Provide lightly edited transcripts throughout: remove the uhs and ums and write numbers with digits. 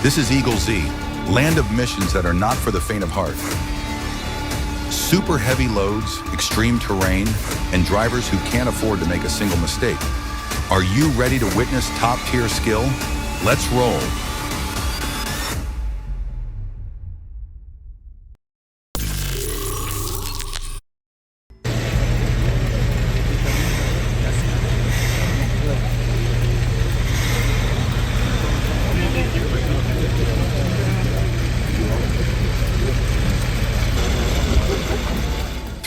This is Eagle Z, land of missions that are not for the faint of heart. Super heavy loads, extreme terrain, and drivers who can't afford to make a single mistake. Are you ready to witness top-tier skill? Let's roll.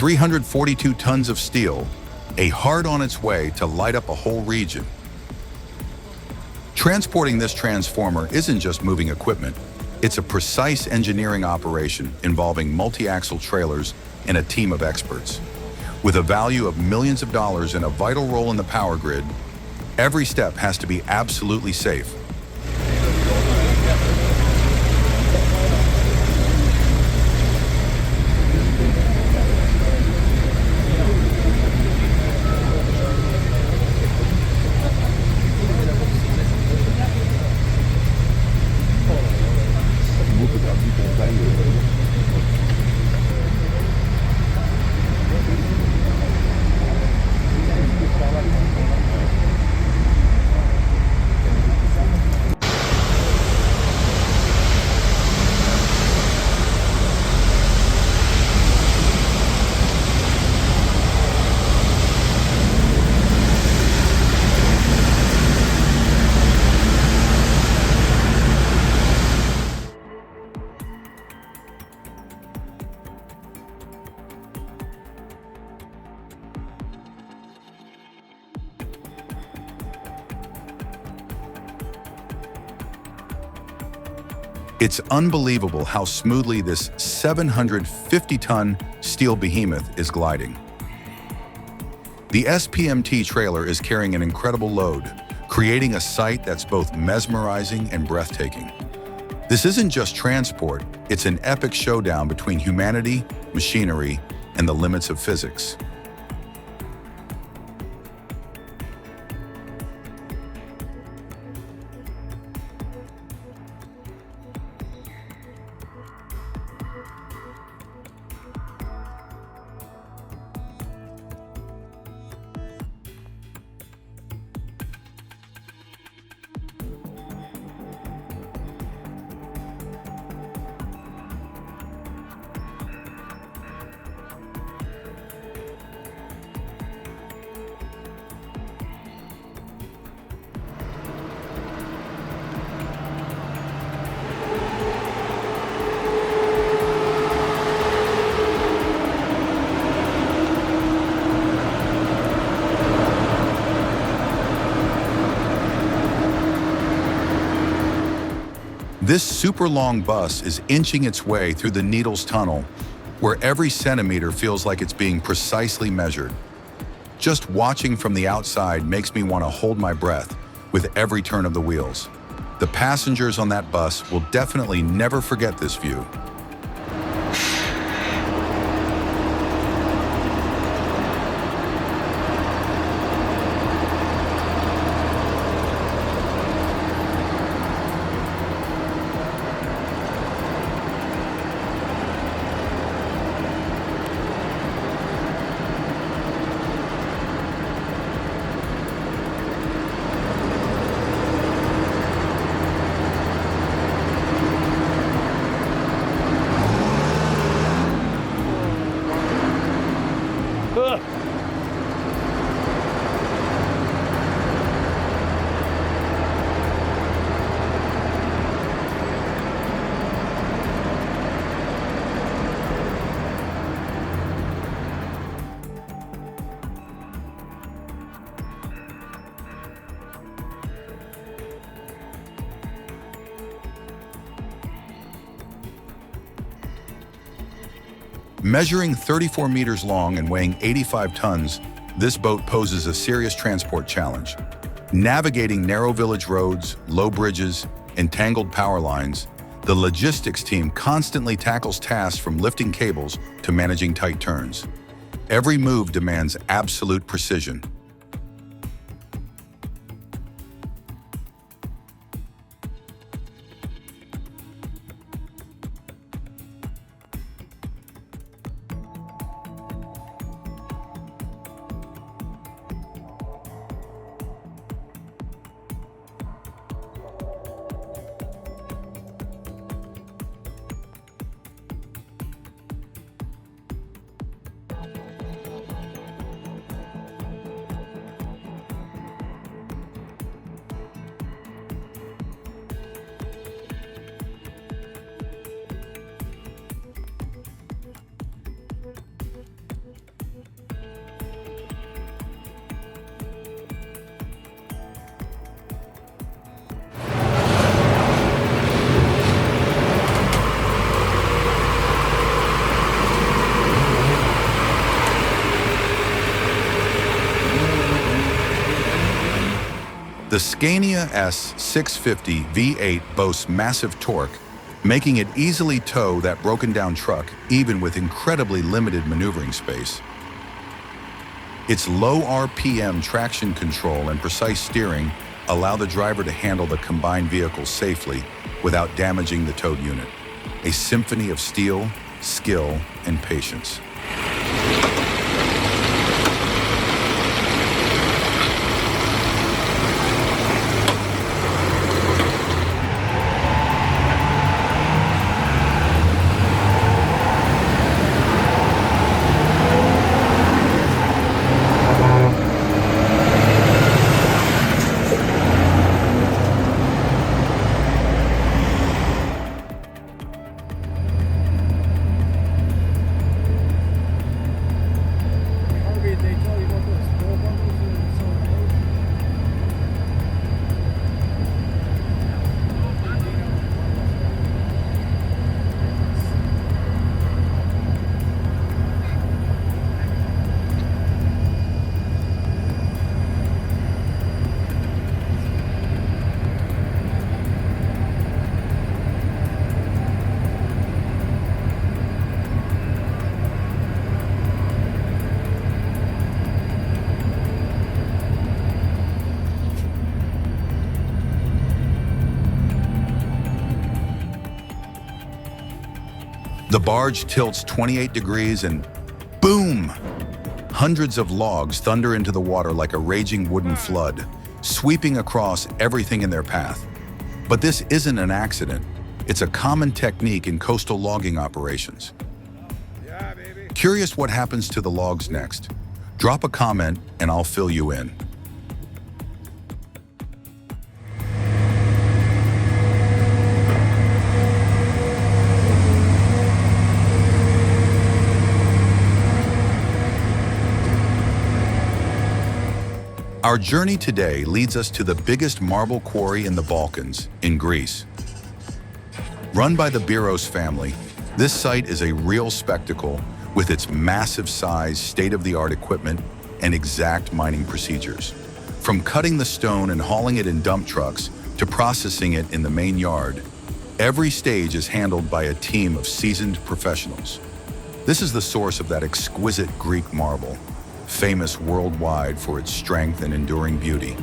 $342 tons of steel, a heart on its way to light up a whole region. Transporting this transformer isn't just moving equipment, it's a precise engineering operation involving multi-axle trailers and a team of experts. With a value of millions of dollars and a vital role in the power grid, every step has to be absolutely safe. It's unbelievable how smoothly this 750-ton steel behemoth is gliding. The SPMT trailer is carrying an incredible load, creating a sight that's both mesmerizing and breathtaking. This isn't just transport, it's an epic showdown between humanity, machinery, and the limits of physics. This super long bus is inching its way through the Needles Tunnel, where every centimeter feels like it's being precisely measured. Just watching from the outside makes me want to hold my breath with every turn of the wheels. The passengers on that bus will definitely never forget this view. Measuring 34 meters long and weighing 85 tons, this boat poses a serious transport challenge. Navigating narrow village roads, low bridges, and tangled power lines, the logistics team constantly tackles tasks from lifting cables to managing tight turns. Every move demands absolute precision. The Scania S650 V8 boasts massive torque, making it easily tow that broken-down truck even with incredibly limited maneuvering space. Its low RPM traction control and precise steering allow the driver to handle the combined vehicle safely without damaging the towed unit. A symphony of steel, skill, and patience. The barge tilts 28 degrees and boom! Hundreds of logs thunder into the water like a raging wooden flood, sweeping across everything in their path. But this isn't an accident. It's a common technique in coastal logging operations. Curious what happens to the logs next? Drop a comment and I'll fill you in. Our journey today leads us to the biggest marble quarry in the Balkans, in Greece. Run by the Biros family, this site is a real spectacle with its massive size, state-of-the-art equipment, and exact mining procedures. From cutting the stone and hauling it in dump trucks to processing it in the main yard, every stage is handled by a team of seasoned professionals. This is the source of that exquisite Greek marble, famous worldwide for its strength and enduring beauty.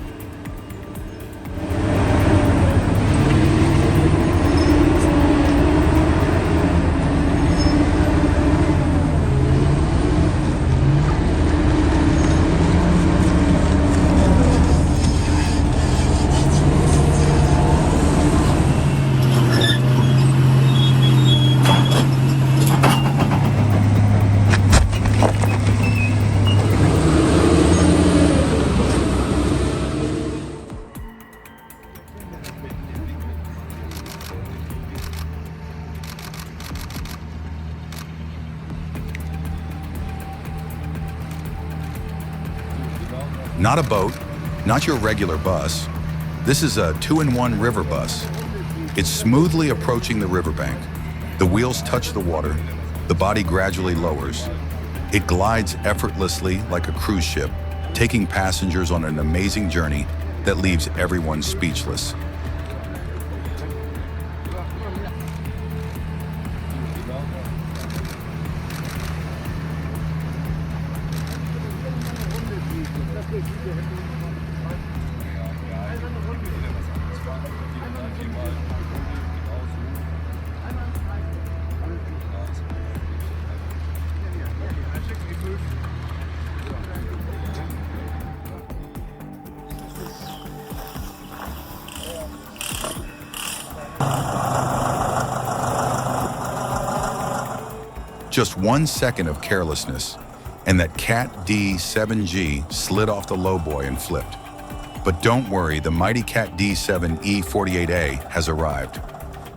Not a boat, not your regular bus. This is a 2-in-1 river bus. It's smoothly approaching the riverbank. The wheels touch the water. The body gradually lowers. It glides effortlessly like a cruise ship, taking passengers on an amazing journey that leaves everyone speechless. Just 1 second of carelessness, and that Cat D7G slid off the lowboy and flipped. But don't worry, the mighty Cat D7 E48A has arrived.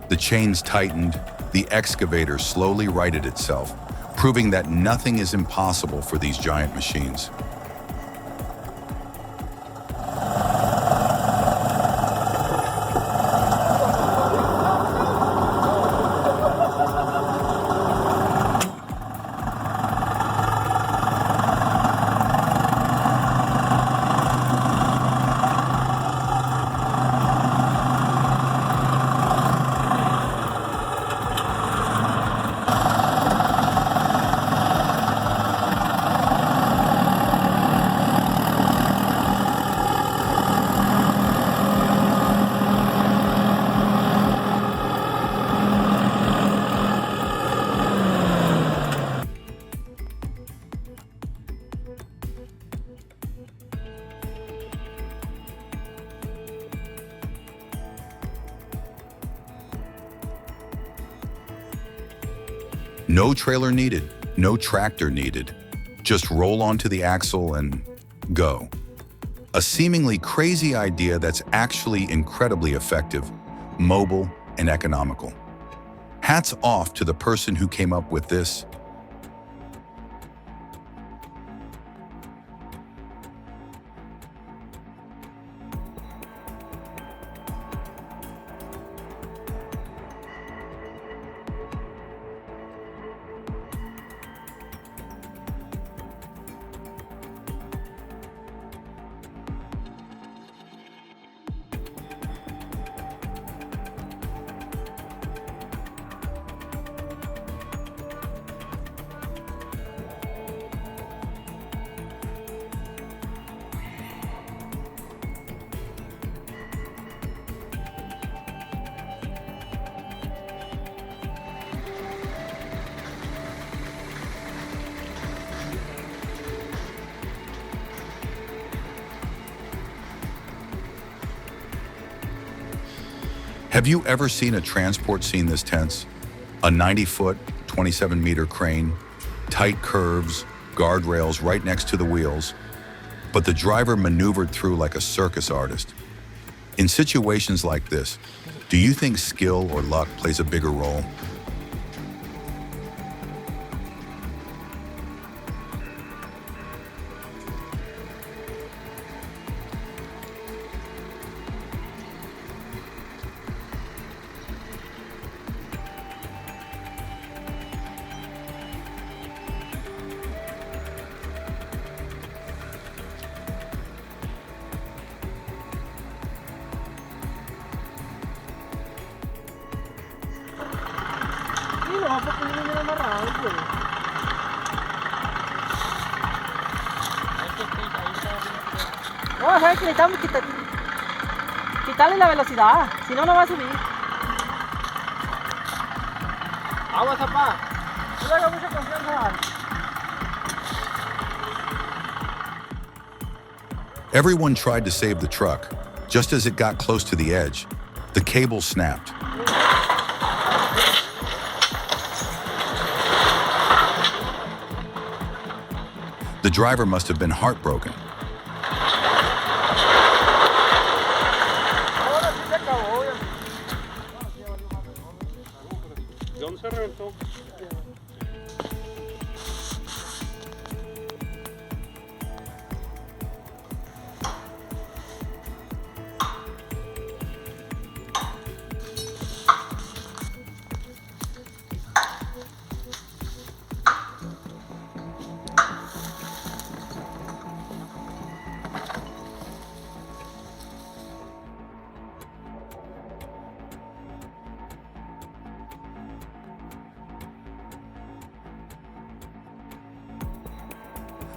The chains tightened, the excavator slowly righted itself, proving that nothing is impossible for these giant machines. No trailer needed, no tractor needed. Just roll onto the axle and go. A seemingly crazy idea that's actually incredibly effective, mobile, and economical. Hats off to the person who came up with this. Have you ever seen a transport scene this tense? A 90-foot, 27-meter crane, tight curves, guardrails right next to the wheels, but the driver maneuvered through like a circus artist. In situations like this, do you think skill or luck plays a bigger role? No, es que necesitamos quitarle la velocidad, si no, no va a subir. Agua, zapá. No le haga mucha confianza. Everyone tried to save the truck. Just as it got close to the edge, the cable snapped. The driver must have been heartbroken.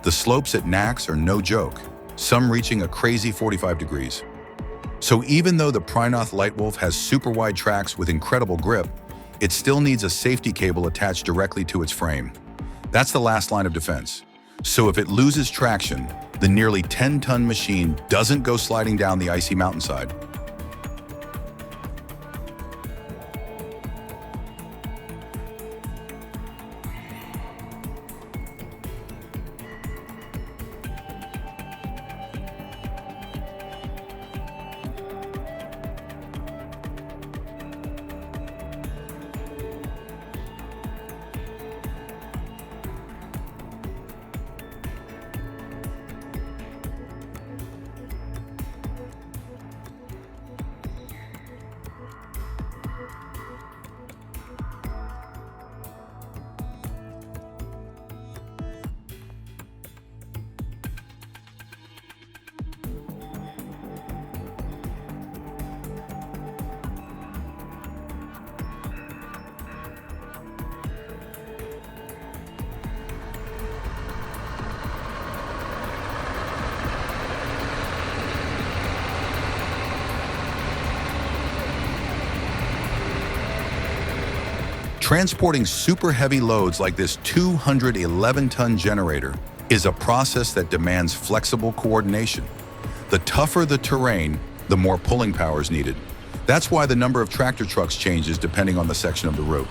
The slopes at Nax are no joke, some reaching a crazy 45 degrees. So even though the Prinoth Lightwolf has super wide tracks with incredible grip, it still needs a safety cable attached directly to its frame. That's the last line of defense. So if it loses traction, the nearly 10-ton machine doesn't go sliding down the icy mountainside. Transporting super heavy loads like this 211-ton generator is a process that demands flexible coordination. The tougher the terrain, the more pulling power is needed. That's why the number of tractor trucks changes depending on the section of the route.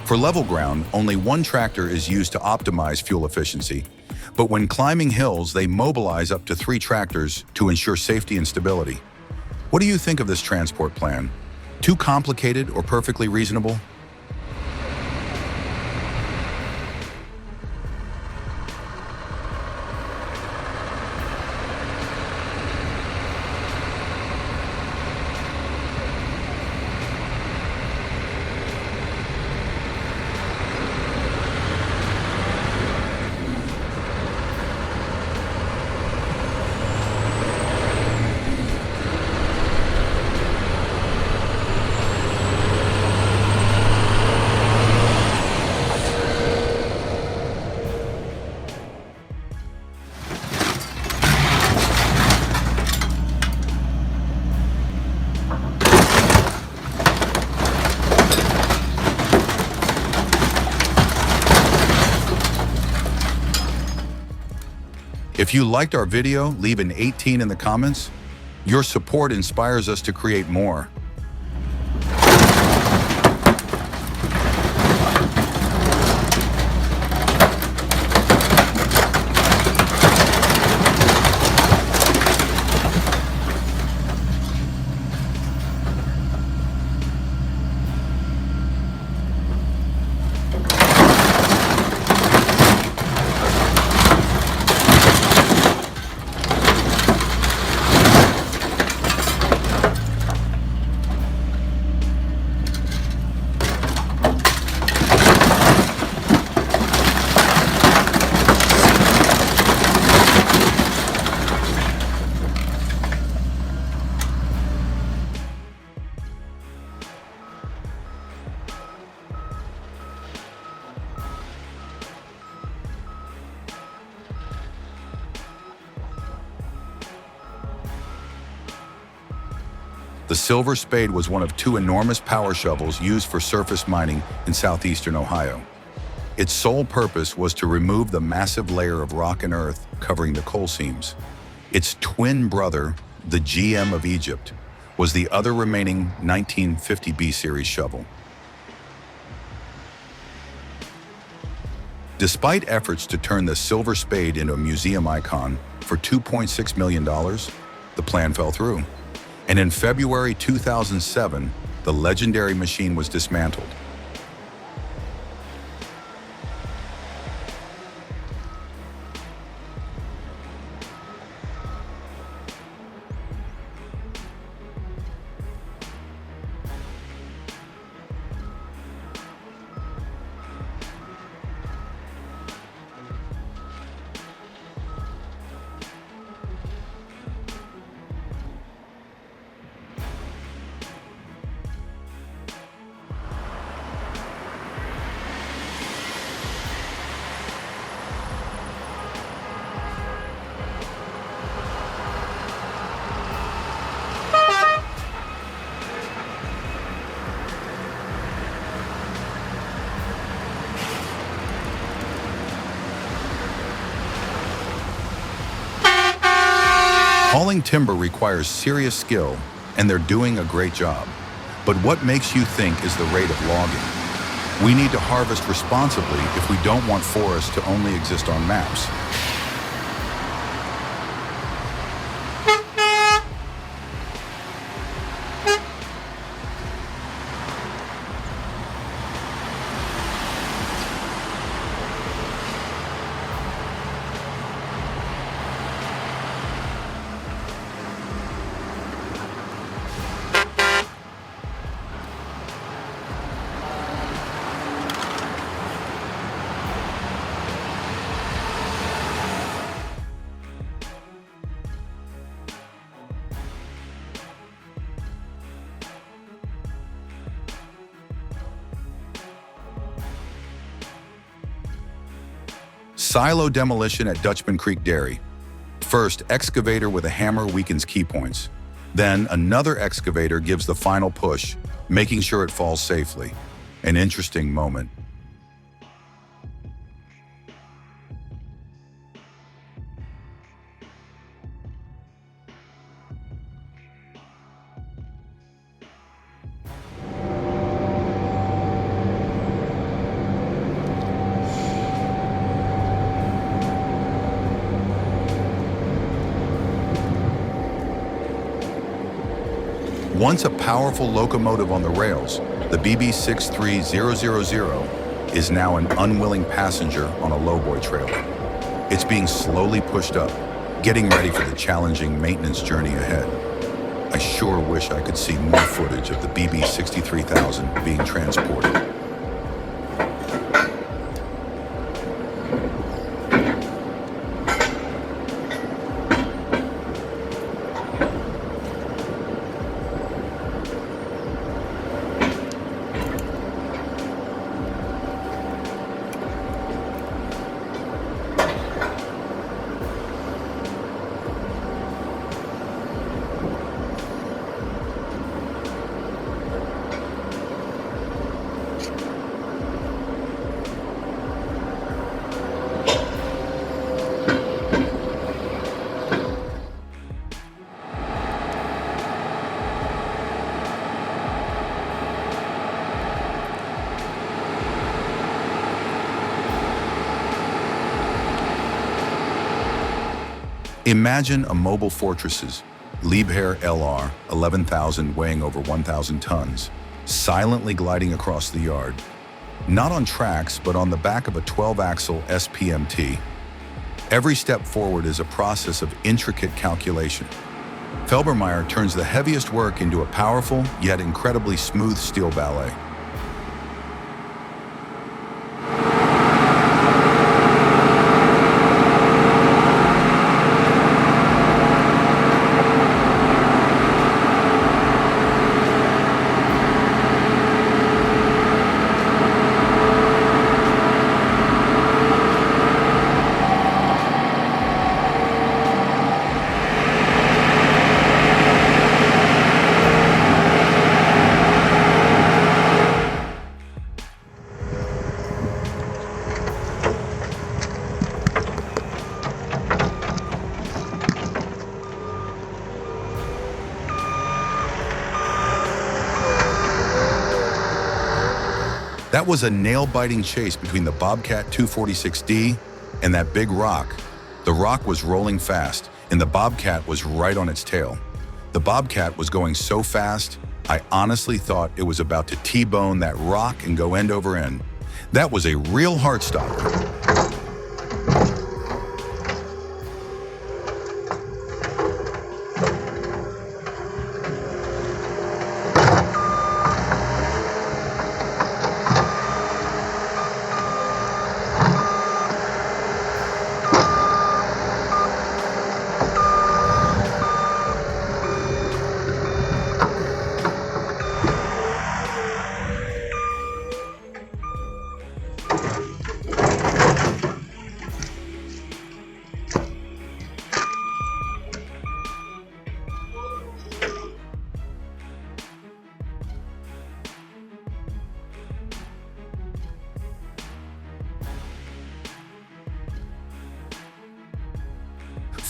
For level ground, only one tractor is used to optimize fuel efficiency, but when climbing hills, they mobilize up to 3 tractors to ensure safety and stability. What do you think of this transport plan? Too complicated or perfectly reasonable? If you liked our video, leave an 18 in the comments. Your support inspires us to create more. The Silver Spade was one of 2 enormous power shovels used for surface mining in southeastern Ohio. Its sole purpose was to remove the massive layer of rock and earth covering the coal seams. Its twin brother, the GM of Egypt, was the other remaining 1950 B-Series shovel. Despite efforts to turn the Silver Spade into a museum icon for $2.6 million, the plan fell through. And in February 2007, the legendary machine was dismantled. Hauling timber requires serious skill, and they're doing a great job. But what makes you think is the rate of logging? We need to harvest responsibly if we don't want forests to only exist on maps. Silo demolition at Dutchman Creek Dairy. First, excavator with a hammer weakens key points. Then, another excavator gives the final push, making sure it falls safely. An interesting moment. Once a powerful locomotive on the rails, the BB63000 is now an unwilling passenger on a lowboy trailer. It's being slowly pushed up, getting ready for the challenging maintenance journey ahead. I sure wish I could see more footage of the BB63000 being transported. Imagine a mobile fortress's Liebherr LR 11,000 weighing over 1,000 tons, silently gliding across the yard. Not on tracks, but on the back of a 12-axle SPMT. Every step forward is a process of intricate calculation. Felbermayr turns the heaviest work into a powerful, yet incredibly smooth steel ballet. That was a nail-biting chase between the Bobcat 246D and that big rock. The rock was rolling fast, and the Bobcat was right on its tail. The Bobcat was going so fast, I honestly thought it was about to T-bone that rock and go end over end. That was a real heart-stopper.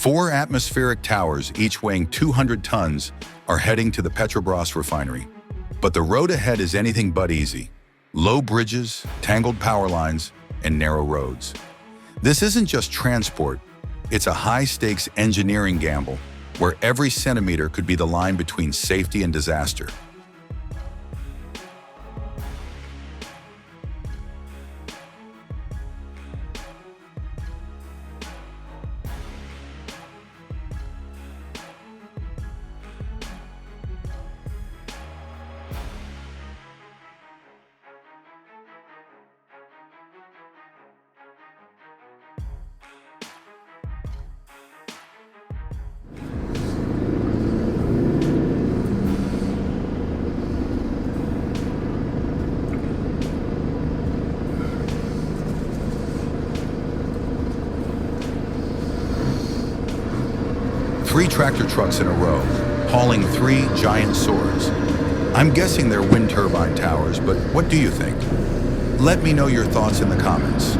Four atmospheric towers, each weighing 200 tons, are heading to the Petrobras refinery. But the road ahead is anything but easy. Low bridges, tangled power lines, and narrow roads. This isn't just transport, it's a high-stakes engineering gamble where every centimeter could be the line between safety and disaster. Three tractor trucks in a row, hauling three giant swords. I'm guessing they're wind turbine towers, but what do you think? Let me know your thoughts in the comments.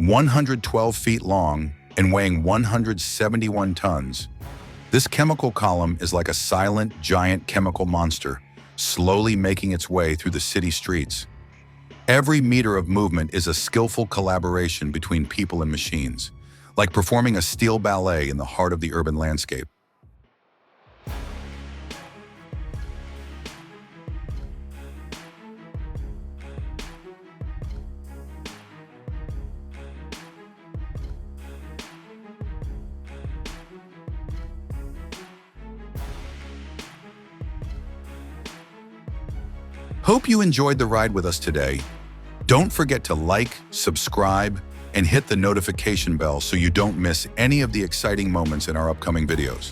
112 feet long and weighing 171 tons, this chemical column is like a silent, giant chemical monster, slowly making its way through the city streets. Every meter of movement is a skillful collaboration between people and machines, like performing a steel ballet in the heart of the urban landscape. Hope you enjoyed the ride with us today. Don't forget to like, subscribe, and hit the notification bell so you don't miss any of the exciting moments in our upcoming videos.